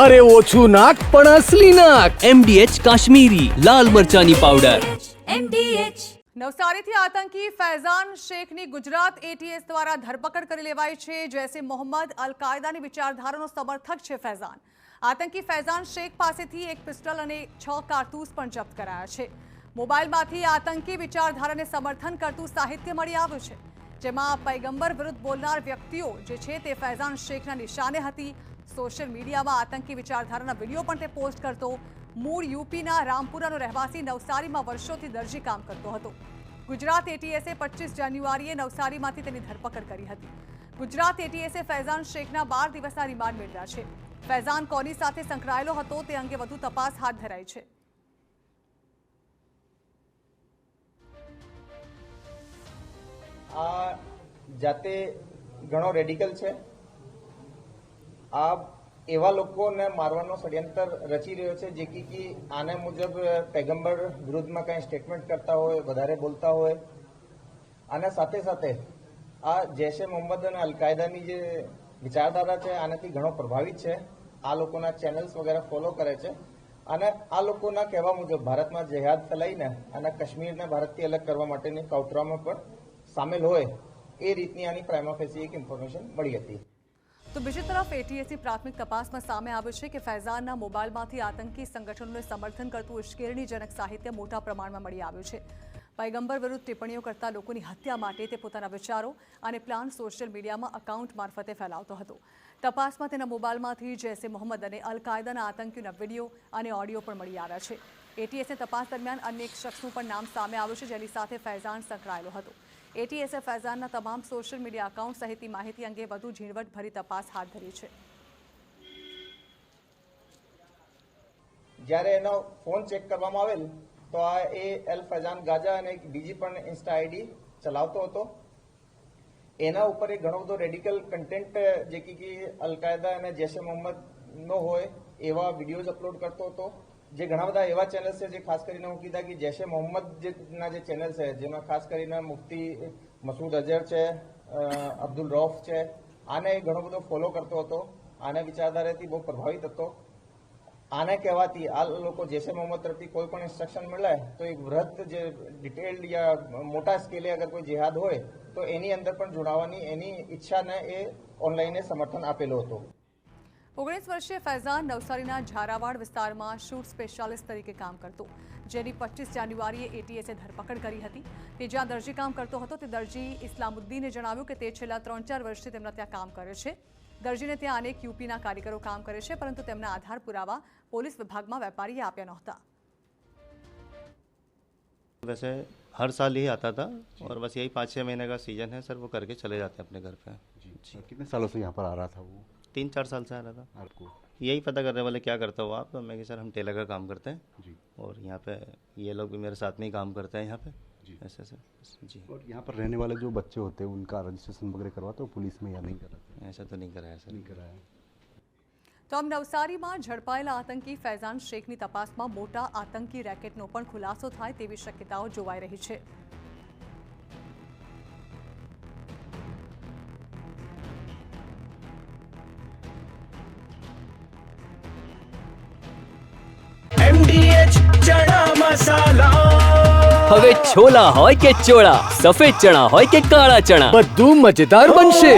અરે ઓછું નાક પણ અસલી નાક. MDH કાશ્મીરી લાલ મરચાની પાવડર. નવસારીથી આતંકી ફૈઝાન શેખની ગુજરાત ATS દ્વારા ધરપકડ કરી લેવાઈ છે. જૈસે મોહમ્મદ અલ કાયદાની વિચારધારાનો સમર્થક છે ફૈઝાન. આતંકી ફૈઝાન શેખ પાસેથી એક પિસ્ટલ અને 6 કારતૂસ પણ જપ્ત કરાયા છે. મોબાઈલમાંથી આતંકી વિચારધારાને સમર્થન કરતું સાહિત્ય મળી આવ્યું છે, જેમાં પૈગંબર વિરુદ્ધ બોલનાર વ્યક્તિઓ જે છે તે ફૈઝાન શેખના નિશાને હતી. સોશિયલ મીડિયામાં આતંકી વિચારધારાના વિડીયો પણ તે પોસ્ટ કરતો. મૂળ યુપીના રામપુરાનો રહેવાસી નવસારીમાં વર્ષોથી દરજી કામ કરતો હતો. ગુજરાત ATSએ 25 જાન્યુઆરીએ નવસારીમાંથી તેની ધરપકડ કરી હતી. ગુજરાત ATSએ ફૈઝાન શેખના 12 દિવસના રિમાન્ડ મેળવ્યા છે. ફૈઝાન કોની સાથે સંકળાયેલો હતો તે અંગે વધુ તપાસ હાથ ધરાઈ છે. આ જાતે ઘણો રેડિકલ છે. આ એવા લોકોને મારવાનો ષડયંત્ર રચી રહ્યો છે જે કે આને મુજબ પૈગંબર વિરુદ્ધમાં કંઈ સ્ટેટમેન્ટ કરતા હોય, વધારે બોલતા હોય, અને સાથે સાથે આ જૈશે મોહમ્મદ અને અલ કાયદાની જે વિચારધારા છે આનાથી ઘણો પ્રભાવિત છે. આ લોકોના ચેનલ્સ વગેરે ફોલો કરે છે અને આ લોકોના કહેવા મુજબ ભારતમાં જેહાદ ફેલાઈને અને કાશ્મીરને ભારતથી અલગ કરવા માટેની કાવતરામાં પણ સામેલ હોય એ રીતની આની પ્રાઇમા ફેસી એક ઇન્ફોર્મેશન મળી હતી. તો બીજી તરફ ATSની પ્રાથમિક તપાસમાં સામે આવ્યું છે કે ફૈઝાનના મોબાઈલમાંથી આતંકી સંગઠનોને સમર્થન કરતું ઉશ્કેરણીજનક સાહિત્ય મોટા પ્રમાણમાં મળી આવ્યું છે. પૈગંબર વિરુદ્ધ ટિપ્પણીઓ કરતા લોકોની હત્યા માટે તે પોતાના વિચારો અને પ્લાન સોશિયલ મીડિયામાં અકાઉન્ટ મારફતે ફેલાવતો હતો. તપાસમાં તેના મોબાઈલમાંથી જૈસે મોહમ્મદ અને અલ કાયદાના આતંકીઓના વિડીયો અને ઓડિયો પણ મળી આવ્યા છે. ATSની તપાસ દરમિયાન અન્ય એક શખ્સનું પણ નામ સામે આવ્યું છે જેની સાથે ફૈઝાન સંકળાયેલો હતો. ATSએ ફૈઝાનના તમામ સોશિયલ મીડિયા એકાઉન્ટ સહિતની માહિતી અંગે વધુ ઝીણવટભરી તપાસ હાથ ધરી છે. જ્યારે એનો ફોન ચેક કરવામાં આવેલ તો આ એલ ફૈઝાન ગાજા અને એક બીજી પણ ઇન્સ્ટા આઈડી ચલાવતો હતો. એના ઉપર એક ઘણો બધો રેડિકલ કન્ટેન્ટ જે કે અલ કાયદા અને જૈશે મોહમ્મદનો હોય એવા વિડીયોઝ અપલોડ કરતો હતો. જે ઘણા બધા એવા ચેનલ્સ છે જે ખાસ કરીને હું કીધા કે જૈશે મોહમ્મદના જે ચેનલ છે જેમાં ખાસ કરીને મુફ્તી મસૂદ અઝહર છે, અબ્દુલ રૌફ છે, આને ઘણો બધો ફોલો કરતો હતો. આને વિચારધારાથી બહુ પ્રભાવિત હતો. આને કહેવાથી આ લોકો જૈશે મોહમ્મદ તરફથી કોઈ પણ ઇન્સ્ટ્રક્શન મળે તો એક વૃહદ જે ડિટેલ્ડ યા મોટા સ્કેલે અગર કોઈ જેહાદ હોય તો એની અંદર પણ જોડાવાની એની ઈચ્છાને એ ઓનલાઈને સમર્થન આપેલું હતું. 19 વર્ષીય ફૈઝાન નવસારીના ઝારાવાડ વિસ્તારમાં શૂટ સ્પેશિયાલિસ્ટ તરીકે કામ કરતો, જેની 25 જાન્યુઆરીએ ATSએ ધરપકડ કરી હતી. તે જ્યાં દરજી કામ કરતો હતો તે દરજી ઇસ્લામુદ્દીને જણાવ્યું કે તે છેલ્લા 3-4 વર્ષથી તેમના ત્યાં કામ કરે છે. દરજીને ત્યાં અનેક યુપીના કારીગરો કામ કરે છે, પરંતુ તેમના આધાર પુરાવા પોલીસ વિભાગમાં વેપારીએ આપ્યા નહોતા. वैसे हर साल ही आता था और बस यही 5-6 महीने का सीजन है सर, वो करके चले जाते हैं अपने घर पे. जी. कितने सालों से यहाँ पर आ रहा था वो? 3-4 साल से आ रहा था. आपको यही पता करने वाले क्या करते हो आप, तो मैं कि सर हम टेलर का काम करते हैं जी. और यहाँ पे ये लोग भी मेरे साथ में ही काम करते हैं यहाँ पे जी. ऐसे सर जी. और यहाँ पर रहने वाले जो बच्चे होते हैं उनका रजिस्ट्रेशन वगैरह करवाते हो पुलिस में या नहीं कराते? ऐसा तो नहीं कराया सर. नहीं कराया. તો આમ નવસારીમાં ઝડપાયેલા આતંકી ફૈઝાન શેખની તપાસમાં મોટા આતંકી રેકેટનો પણ ખુલાસો થાય તેવી શક્યતાઓ જોવાઈ રહી છે. MDH ચણા મસાલા. હવે છોલા હોય કે ચોળા, સફેદ ચણા હોય કે કાળા ચણા, બધું મજેદાર બનશે.